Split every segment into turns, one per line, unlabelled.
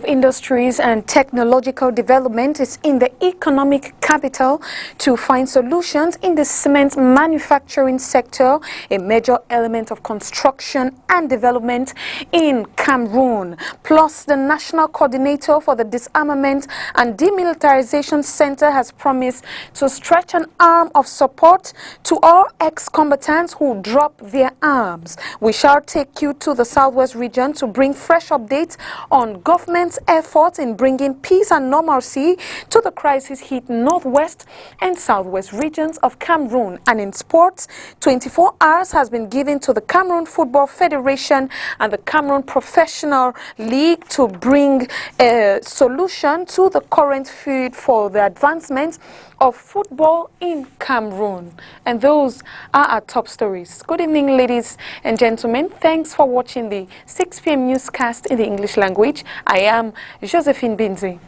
Industries and Technological Development is in the economic capital to find solutions in the cement manufacturing sector, a major element of construction and development in Cameroon. Plus, the National Coordinator for the Disarmament and Demilitarization Center has promised to stretch an arm of support to all ex-combatants who drop their arms. We shall take you to the Southwest region to bring fresh updates on government's efforts in bringing peace and normalcy to the crisis-hit Northwest and Southwest regions of Cameroon. And in sports, 24 hours has been given to the Cameroon Football Federation and the Cameroon Professional League to bring a solution to the current feud for the advancement of football in Cameroon. And those are our top stories. Good evening, ladies and gentlemen. Thanks for watching the 6 p.m. newscast in the English language. I am Josephine Bindzi.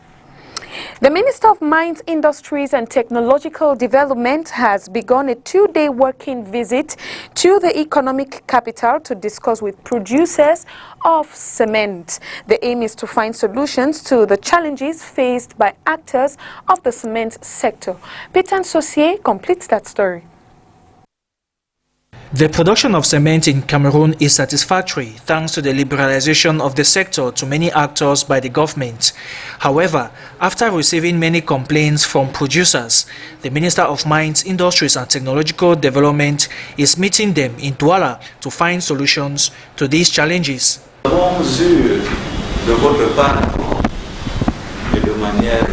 The Minister of Mines, Industries and Technological Development has begun a 2-day working visit to the economic capital to discuss with producers of cement. The aim is to find solutions to the challenges faced by actors of the cement sector. Peter Saucier completes that story.
The production of cement in Cameroon is satisfactory thanks to the liberalization of the sector to many actors by the government. However, after receiving many complaints from producers, the Minister of Mines, Industries and Technological Development is meeting them in Douala to find solutions to these challenges.
Nous avons eu de votre part et de manière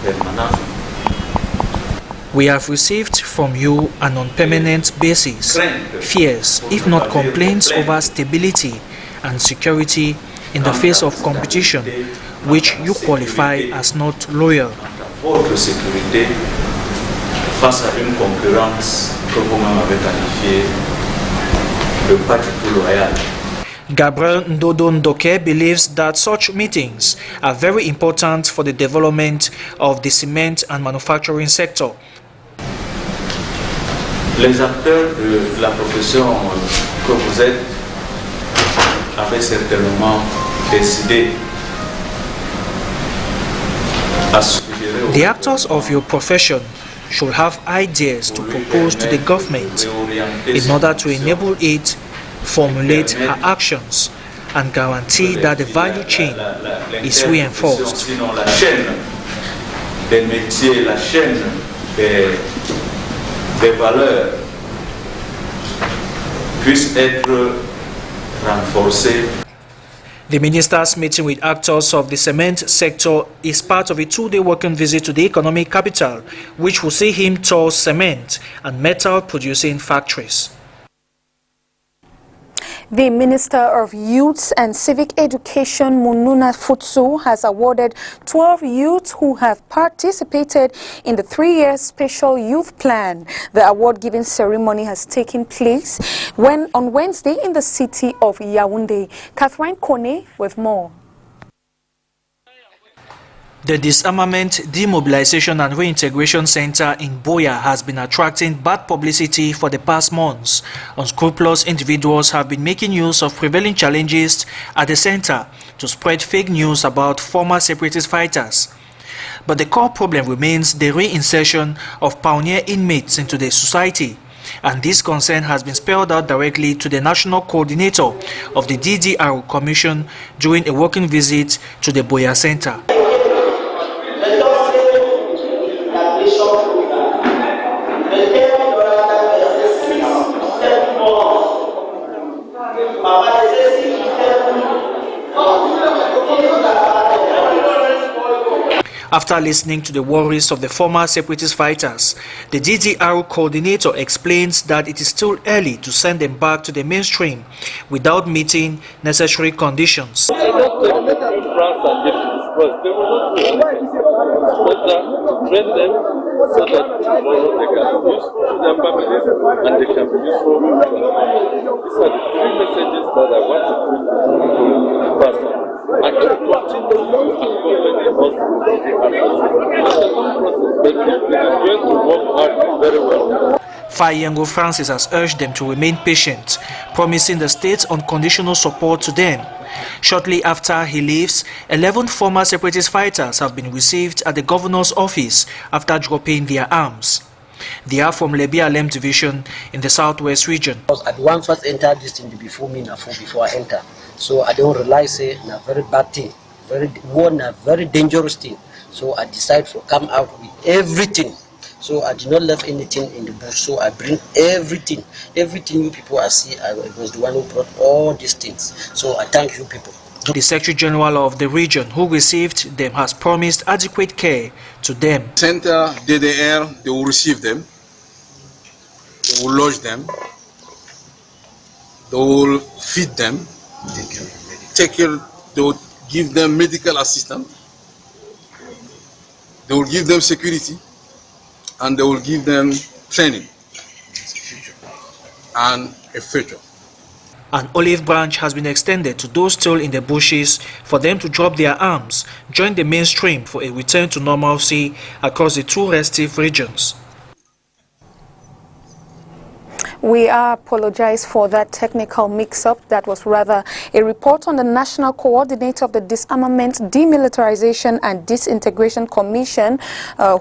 permanente.
We have received from you an on permanent basis fears, if not complaints, over stability and security in the face of competition, which you qualify as not loyal.
Votre sécurité face à une concurrence que vous-même avez qualifiée de pas du tout loyale.
Gabriel Ndodo Ndoke believes that such meetings are very important for the development of the cement and manufacturing sector.
Les acteurs de la profession que vous êtes avaient certainement décidé à suggérer.
The actors of your profession should have ideas to propose to the government in order to enable it formulate her actions and guarantee that the value chain is reinforced.
La chaîne des métiers, la chaîne des valeurs puisse être renforcée.
The minister's meeting with actors of the cement sector is part of a 2-day working visit to the economic capital, which will see him tour cement and metal producing factories.
The Minister of Youth and Civic Education, Mununa Futsu, has awarded 12 youths who have participated in the 3-year Special Youth Plan. The award-giving ceremony has taken place on Wednesday in the city of Yaoundé. Catherine Kone with more.
The Disarmament, Demobilization and Reintegration Center in Boya has been attracting bad publicity for the past months. Unscrupulous individuals have been making use of prevailing challenges at the center to spread fake news about former separatist fighters. But the core problem remains the reinsertion of pioneer inmates into the society. And this concern has been spelled out directly to the National Coordinator of the DDR Commission during a working visit to the Boya Center. After listening to the worries of the former separatist fighters, the DDR coordinator explains that it is still early to send them back to the mainstream without meeting necessary conditions.
Train them so that tomorrow they can use to their families and they can be useful to their families. These are the 3 messages that I want to put to pass on. And to continue to accompany us in the process, but it is going to work out very well.
Fayengo Francis has urged them to remain patient, promising the state's unconditional support to them Shortly after he leaves, 11 former separatist fighters have been received at the governor's office after dropping their arms. They are from Lebi division in the southwest region.
I don't first enter this thing before I enter. So I don't realize it's a very bad thing, very dangerous thing. So I decide to come out with everything. So I did not leave anything in the bush. So I bring everything you people I see. I was the one who brought all these things. So I thank you people.
The Secretary General of the region who received them has promised adequate care to them.
Center DDR, they will receive them, they will lodge them, they will feed them, take care, they will give them medical assistance, they will give them security, and they will give them training and a future.
An olive branch has been extended to those still in the bushes for them to drop their arms, join the mainstream for a return to normalcy across the two restive regions.
We apologize for that technical mix-up. That was rather a report on the National Coordinator of the Disarmament, Demilitarization and Disintegration Commission,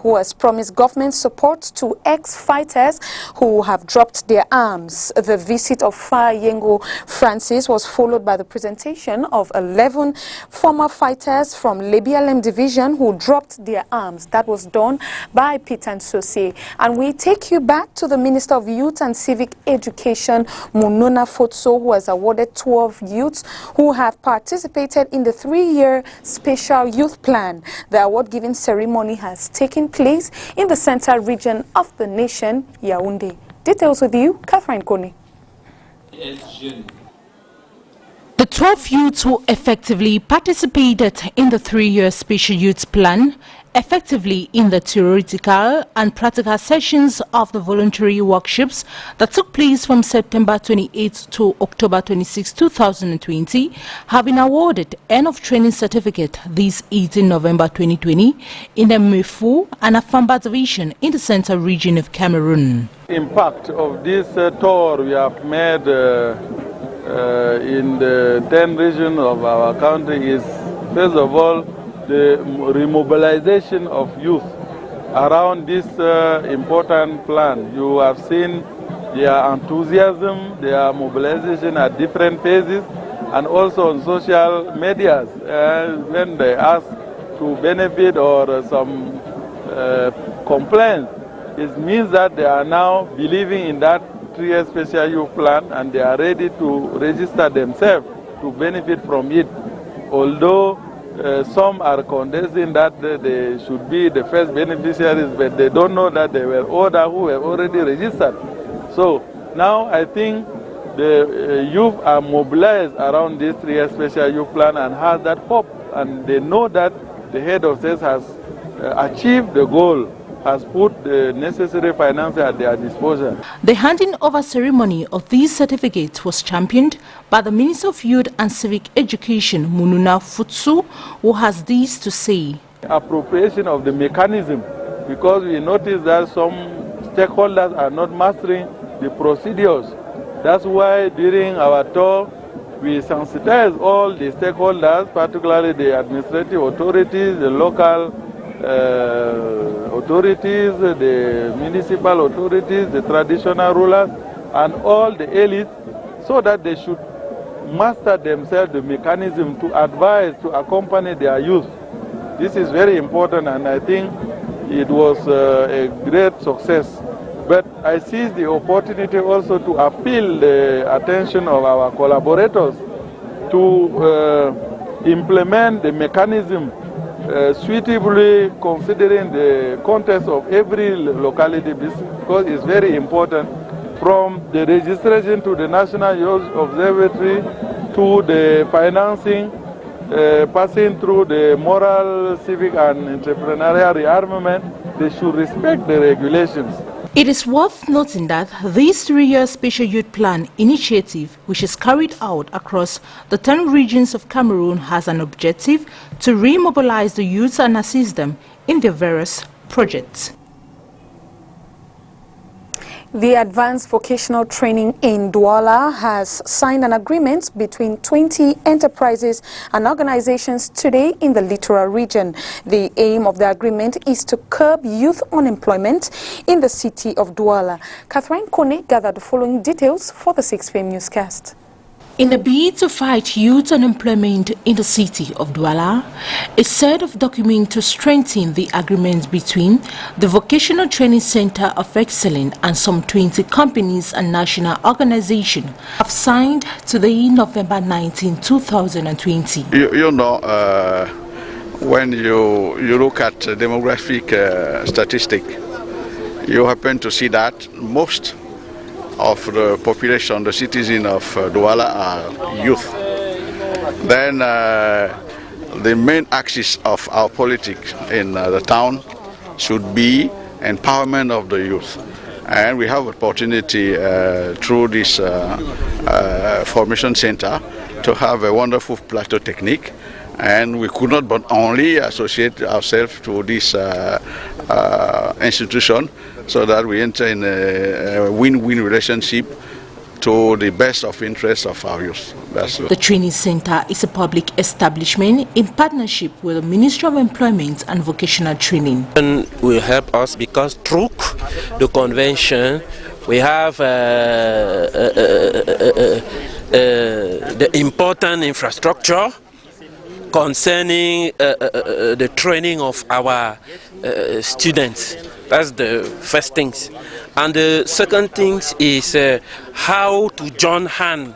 who has promised government support to ex-fighters who have dropped their arms. The visit of Yengo Francis was followed by the presentation of 11 former fighters from Lebi division who dropped their arms. That was done by Peter Nsose. And we take you back to the Minister of Youth and Civic Education, Munona Fotso, who has awarded 12 youths who have participated in the 3-year Special Youth Plan. The award-giving ceremony has taken place in the central region of the nation, Yaoundé. Details with you, Catherine Kone.
The 12 youths who effectively participated in the 3-year Special Youth Plan, effectively in the theoretical and practical sessions of the voluntary workshops that took place from September 28 to October 26, 2020, have been awarded end of training certificate this 18 November 2020 in the Mefu and Afamba division in the central region of Cameroon.
The impact of this tour we have made in the 10 regions of our country is, first of all, the remobilization of youth around this important plan. You have seen their enthusiasm, their mobilization at different phases, and also on social medias when they ask to benefit or some complaints. It means that they are now believing in that 3-year Special Youth Plan and they are ready to register themselves to benefit from it. Although some are contesting that they should be the first beneficiaries, but they don't know that there were others who have already registered. So now I think the youth are mobilized around this 3-year Special Youth Plan and has that hope, and they know that the head of state has achieved the goal, has put the necessary finances at their disposal.
The handing over ceremony of these certificates was championed by the Minister of Youth and Civic Education, Munona Fotso, who has this to say.
Appropriation of the mechanism, because we notice that some stakeholders are not mastering the procedures. That's why during our tour, we sensitize all the stakeholders, particularly the administrative authorities, the local authorities, the municipal authorities, the traditional rulers, and all the elites, so that they should master themselves the mechanism to advise, to accompany their youth. This is very important, and I think it was a great success. But I seize the opportunity also to appeal the attention of our collaborators to implement the mechanism suitably considering the context of every locality, because it's very important, from the registration to the National Youth Observatory to the financing, passing through the moral, civic and entrepreneurial rearmament. They should respect the regulations.
It is worth noting that this 3-year Special Youth Plan initiative, which is carried out across the 10 regions of Cameroon, has an objective to remobilize the youths and assist them in their various projects.
The Advanced Vocational Training in Douala has signed an agreement between 20 enterprises and organizations today in the littoral region. The aim of the agreement is to curb youth unemployment in the city of Douala. Catherine Kone gathered the following details for the 6 p.m. newscast.
In a bid to fight youth unemployment in the city of Douala, a set of documents to strengthen the agreement between the Vocational Training Center of Excellence and some 20 companies and national organizations have signed today, November 19, 2020.
When you look at demographic statistic, you happen to see that most of the population, the citizens of Douala are youth. Then the main axis of our politics in the town should be empowerment of the youth. And we have opportunity through this formation center to have a wonderful plateau technique. And we could not but only associate ourselves to this institution so that we enter in a win-win relationship to the best of interests of our youth.
The training center is a public establishment in partnership with the Ministry of Employment and Vocational Training.
And will help us because through the convention we have the important infrastructure concerning the training of our students. That's the first things. And the second thing is how to join hands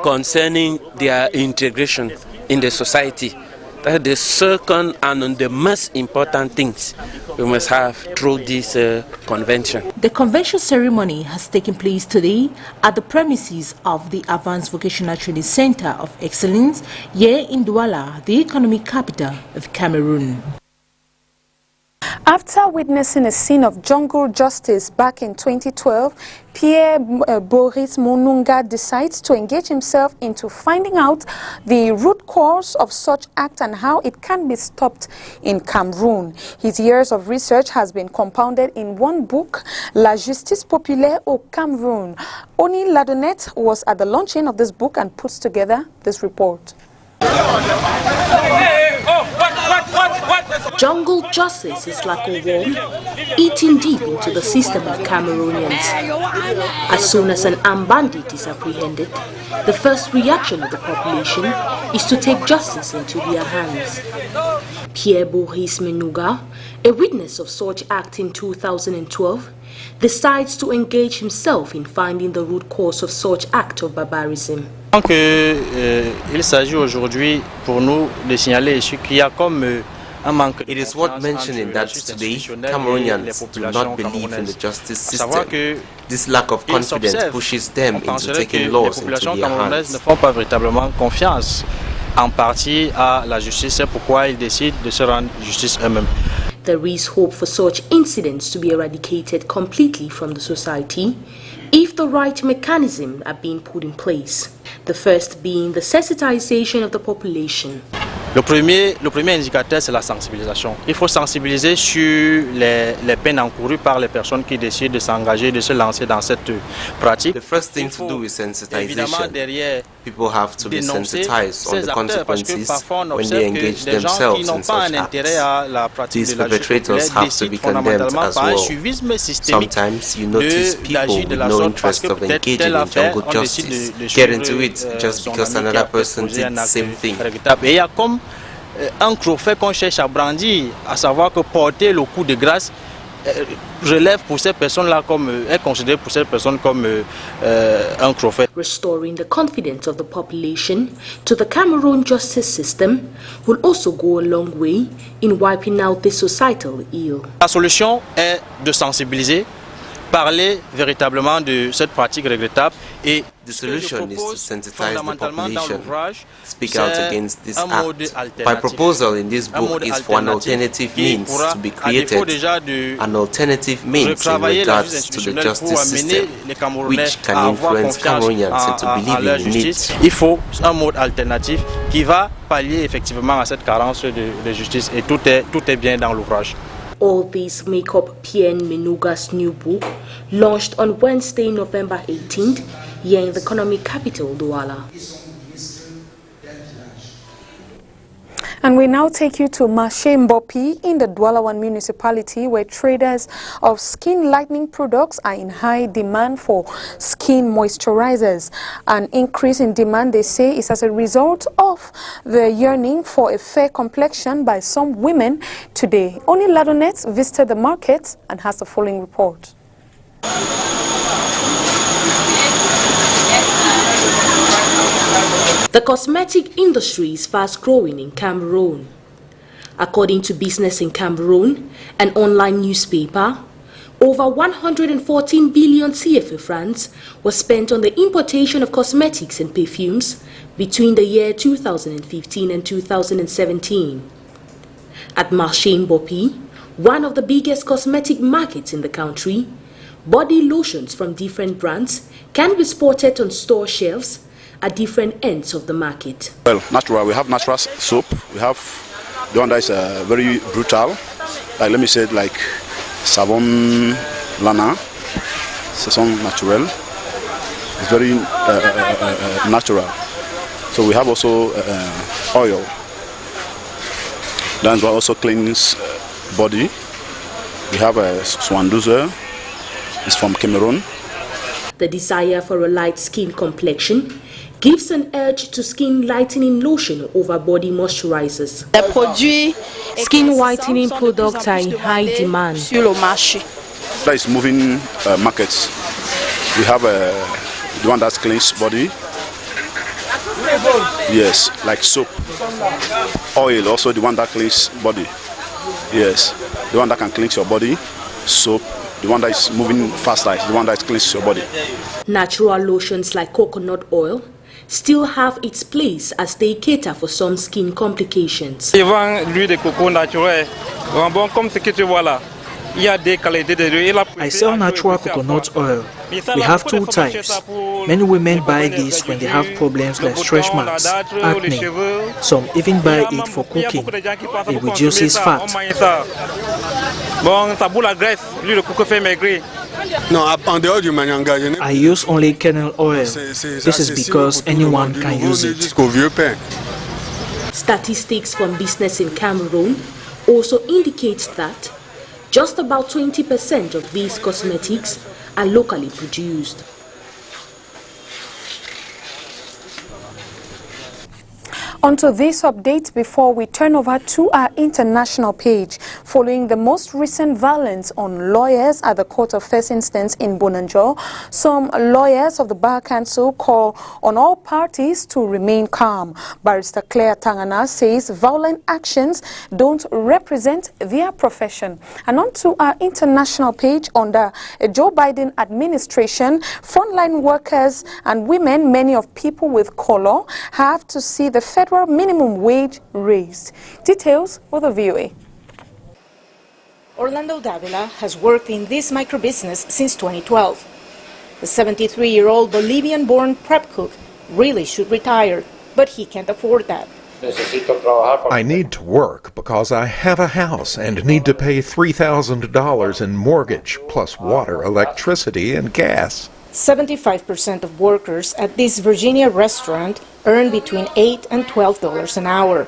concerning their integration in the society. That's the second and the most important things we must have through this convention.
The convention ceremony has taken place today at the premises of the Advanced Vocational Training Center of Excellence here in Douala, the economic capital of Cameroon.
After witnessing a scene of jungle justice back in 2012, Pierre Boris Monunga decides to engage himself into finding out the root cause of such act and how it can be stopped in Cameroon. His years of research has been compounded in one book, La Justice Populaire au Cameroun. Oni Ladonnette was at the launching of this book and puts together this report.
Jungle justice is like a worm eating deep into the system of Cameroonians. As soon as an armed bandit is apprehended, the first reaction of the population is to take justice into their hands. Pierre Boris Menuga, a witness of such act in 2012, decides to engage himself in finding the root cause of such act of barbarism.
Il s'agit aujourd'hui pour nous de signaler qu'il y a comme
It is worth mentioning that today Cameroonians do not believe in the justice system. This lack of confidence pushes them into taking laws into their hands.
Ne font pas véritablement confiance en partie à la justice, c'est pourquoi ils décident de se rendre justice eux-mêmes.
There is hope for such incidents to be eradicated completely from the society if the right mechanisms are being put in place. The first being the sensitization of the population.
Le premier indicateur, c'est la sensibilisation. Il faut sensibiliser sur les peines encourues par les personnes qui décident de s'engager, de se lancer dans cette pratique.
The first thing to do is sensitization. People have to be sensitized on the consequences when they engage themselves in such acts. These perpetrators have to be condemned as well. Sometimes you notice people with no interest of engaging in jungle justice get into it just because another person did the same thing.
Un trophée qu'on cherche à brandir, à savoir que porter le coup de grâce relève pour ces personnes-là comme est considéré pour ces personnes comme un trophée.
Restoring the confidence of the population to the Cameroon justice system will also go a long way in wiping out this societal ill.
La solution est de sensibiliser, parler véritablement de cette pratique regrettable et
the solution is to sensitize the population, speak out against this act. My proposal in this book is for an alternative means to be created, an alternative means in regards to the justice system, which can influence Cameroonians into believing in it.
Il faut un mode alternatif qui va pallier effectivement à cette carence de justice et tout est bien dans l'ouvrage.
All these make up Pierre Menuga's new book, launched on Wednesday, November 18th, here in the economic capital, Douala.
And we now take you to Marché Mbopi in the Douala municipality, where traders of skin lightening products are in high demand for skin moisturizers. An increase in demand, they say, is as a result of the yearning for a fair complexion by some women today. Only Ladonettes visited the market and has the following report.
The cosmetic industry is fast growing in Cameroon. According to Business in Cameroon, an online newspaper, over 114 billion CFA francs was spent on the importation of cosmetics and perfumes between the year 2015 and 2017. At Marché Mbopi, one of the biggest cosmetic markets in the country, body lotions from different brands can be spotted on store shelves at different ends of the market.
Well, natural. We have natural soap. We have the one that is very brutal. Like, let me say, like Savon Lana, Saison Naturel. It's very natural. So we have also oil. Then we also cleans body. We have a Swanduzer. It's from Cameroon.
The desire for a light skin complexion gives an edge to skin lightening lotion over body moisturizers.
Skin whitening products are in high demand.
That is moving markets. We have the one that cleans body. Yes, like soap. Oil, also the one that cleans body. Yes, the one that can cleanse your body. Soap. The one that is moving faster is the one that cleans your body.
Natural lotions like coconut oil still have its place as they cater for some skin complications.
I sell natural coconut oil. We have two types. Many women buy this when they have problems like stretch marks, acne. Some even buy it for cooking. It reduces fat. I use only kernel oil. This is because anyone can use it.
Statistics from Business in Cameroon also indicate that just about 20% of these cosmetics are locally produced.
On to this update before we turn over to our international page. Following the most recent violence on lawyers at the Court of First Instance in Bonanjo, some lawyers of the Bar Council call on all parties to remain calm. Barrister Claire Tangana says violent actions don't represent their profession. And on to our international page, under a Joe Biden administration, frontline workers and women, many of people with color, have to see the federal minimum wage raised. Details with the VOA.
Orlando Davila has worked in this microbusiness since 2012. The 73-year-old Bolivian-born prep cook really should retire, but he can't afford that.
I need to work because I have a house and need to pay $3,000 in mortgage, plus water, electricity, and gas.
75% of workers at this Virginia restaurant earn between $8 and $12 an hour.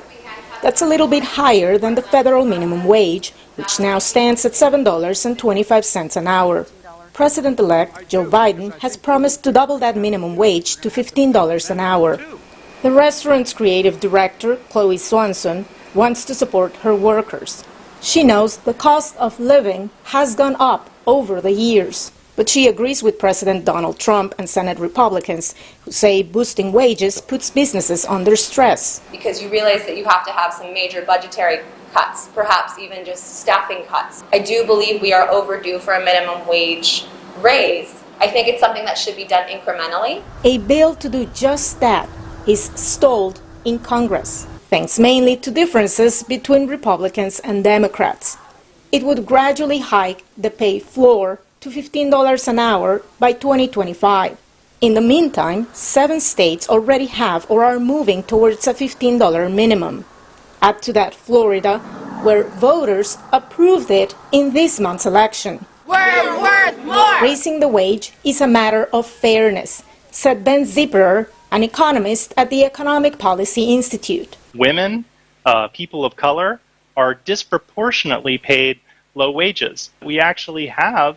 That's a little bit higher than the federal minimum wage, which now stands at $7.25 an hour. President-elect Joe Biden has promised to double that minimum wage to $15 an hour. The restaurant's creative director, Chloe Swanson, wants to support her workers. She knows the cost of living has gone up over the years. But she agrees with President Donald Trump and Senate Republicans, who say boosting wages puts businesses under stress.
Because you realize that you have to have some major budgetary cuts, perhaps even just staffing cuts. I do believe we are overdue for a minimum wage raise. I think it's something that should be done incrementally.
A bill to do just that is stalled in Congress, thanks mainly to differences between Republicans and Democrats. It would gradually hike the pay floor to $15 an hour by 2025. In the meantime, 7 states already have or are moving towards a $15 minimum. Add to that Florida, where voters approved it in this month's election.
We're worth more!
Raising the wage is a matter of fairness, said Bindzi, an economist at the Economic Policy Institute.
Women, people of color, are disproportionately paid low wages. We actually have,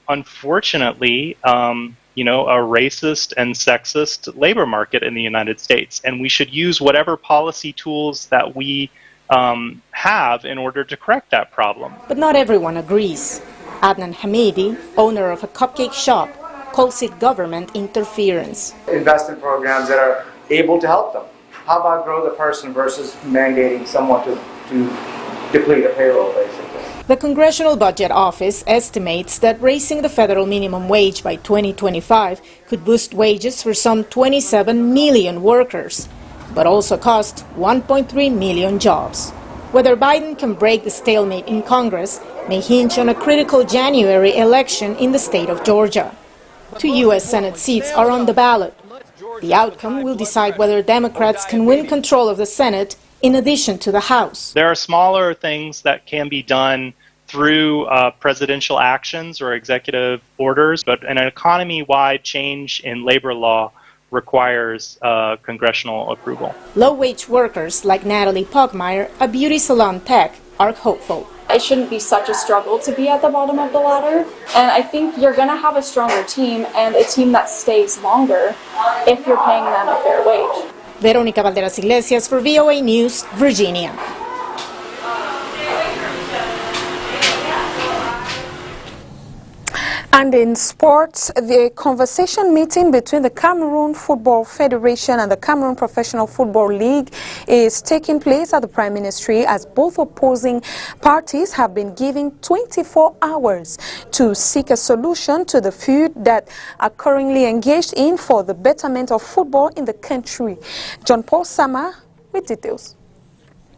unfortunately, a racist and sexist labor market in the United States, and we should use whatever policy tools that we have in order to correct that problem.
But not everyone agrees. Adnan Hamidi, owner of a cupcake shop, calls it government interference.
Invest in programs that are able to help them. How about grow the person versus mandating someone to deplete a payroll, basically?
The Congressional Budget Office estimates that raising the federal minimum wage by 2025 could boost wages for some 27 million workers, but also cost 1.3 million jobs. Whether Biden can break the stalemate in Congress may hinge on a critical January election in the state of Georgia. 2 U.S. Senate seats are on the ballot. The outcome will decide whether Democrats can win control of the Senate in addition to the House.
There are smaller things that can be done through presidential actions or executive orders, but an economy-wide change in labor law requires congressional approval.
Low-wage workers like Natalie Pogmeyer, a beauty salon tech, are hopeful.
It shouldn't be such a struggle to be at the bottom of the ladder, and I think you're going to have a stronger team and a team that stays longer if you're paying them a fair wage.
Veronica Valderas Iglesias for VOA News, Virginia.
And in sports, the conversation meeting between the Cameroon Football Federation and the Cameroon Professional Football League is taking place at the Prime Ministry, as both opposing parties have been given 24 hours to seek a solution to the feud that are currently engaged in for the betterment of football in the country. John Paul Sama with details.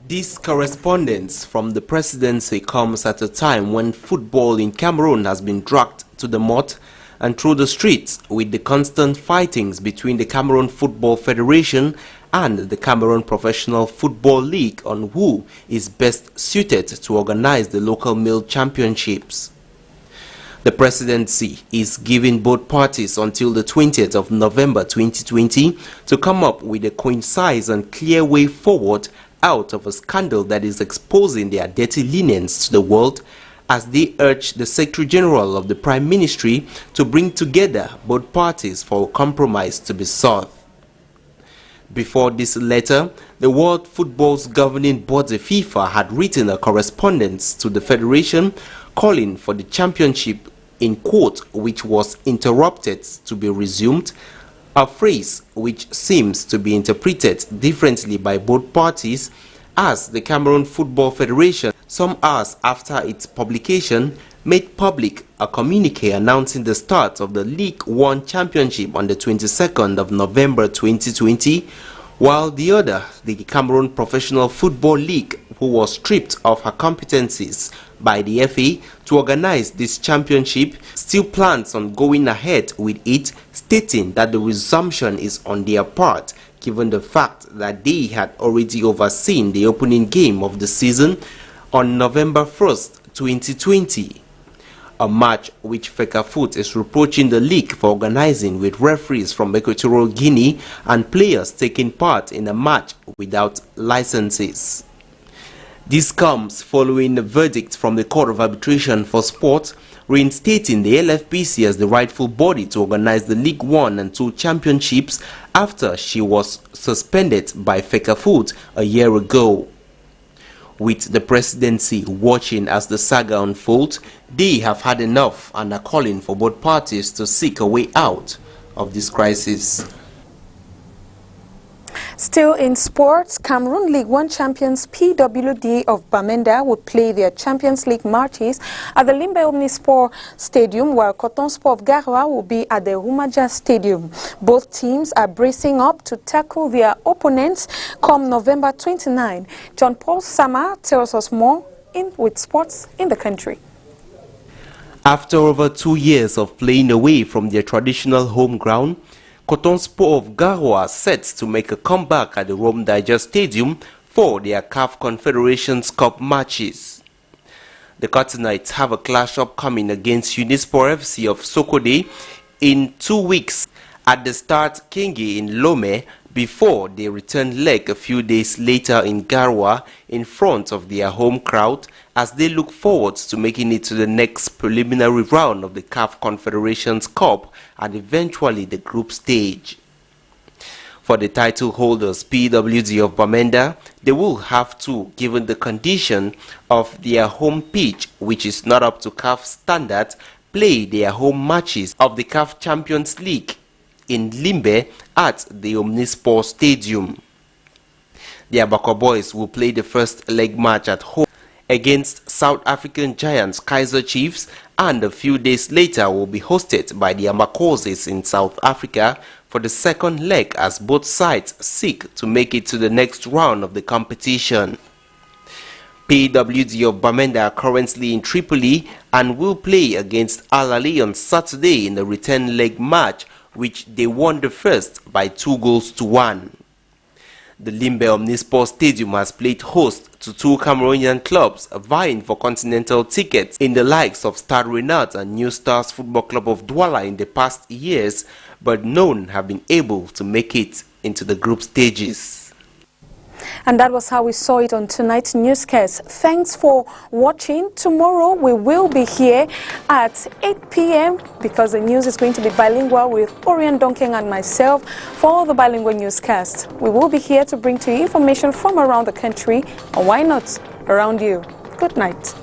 This correspondence from the presidency comes at a time when football in Cameroon has been dragged to the mud and through the streets, with the constant fightings between the Cameroon Football Federation and the Cameroon Professional Football League on who is best suited to organize the local male championships. The presidency is giving both parties until the 20th of November 2020 to come up with a concise and clear way forward out of a scandal that is exposing their dirty linen to the world, as they urge the Secretary General of the Prime Ministry to bring together both parties for a compromise to be sought. Before this letter, the World Football's governing body FIFA had written a correspondence to the Federation calling for the championship in quote, which was interrupted, to be resumed, a phrase which seems to be interpreted differently by both parties, as the Cameroon Football Federation, some hours after its publication, made public a communique announcing the start of the League One Championship on the 22nd of November 2020, while the other, the Cameroon Professional Football League, who was stripped of her competencies by the FA to organize this championship, still plans on going ahead with it, stating that the resumption is on their part, given the fact that they had already overseen the opening game of the season on November 1st, 2020. A match which FECAFOOT is reproaching the league for organizing, with referees from Equatorial Guinea and players taking part in a match without licenses. This comes following a verdict from the Court of Arbitration for Sport reinstating the LFPC as the rightful body to organize the League One and Two championships after she was suspended by FECAFOOT a year ago. With the presidency watching as the saga unfolds, they have had enough and are calling for both parties to seek a way out of this crisis.
Still in sports, Cameroon League One champions PWD of Bamenda will play their Champions League matches at the Limbe Omnisport Stadium, while Coton Sport of Garoua will be at the Rumaja Stadium. Both teams are bracing up to tackle their opponents come November 29. John Paul Sama tells us more with sports in the country.
After over 2 years of playing away from their traditional home ground, Coton Sport of Garoua set to make a comeback at the Rome Diger Stadium before their CAF Confederations Cup matches. The Cottoниtes have a clash upcoming against Unisport FC of Sokode in 2 weeks at the Start Kingi in Lome before they return leg a few days later in Garwa in front of their home crowd as they look forward to making it to the next preliminary round of the CAF Confederations Cup and eventually the group stage. For the title holders PWD of Bamenda, they will have to, given the condition of their home pitch, which is not up to CAF standard, play their home matches of the CAF Champions League in Limbe at the Omnisport Stadium. The Abako boys will play the first leg match at home against South African giants Kaizer Chiefs, and a few days later will be hosted by the Amakoses in South Africa for the second leg as both sides seek to make it to the next round of the competition. PWD of Bamenda are currently in Tripoli and will play against Al Ali on Saturday in the return leg match, which they won the first by 2-1. The Limbe Omnisport Stadium has played host to 2 Cameroonian clubs vying for continental tickets in the likes of Stade Renat and New Stars Football Club of Douala in the past years, but none have been able to make it into the group stages.
And that was how we saw it on tonight's newscast. Thanks for watching. Tomorrow we will be here at 8 p.m. because the news is going to be bilingual with Orion Donkeng and myself for the bilingual newscast. We will be here to bring to you information from around the country, or why not around you. Good night.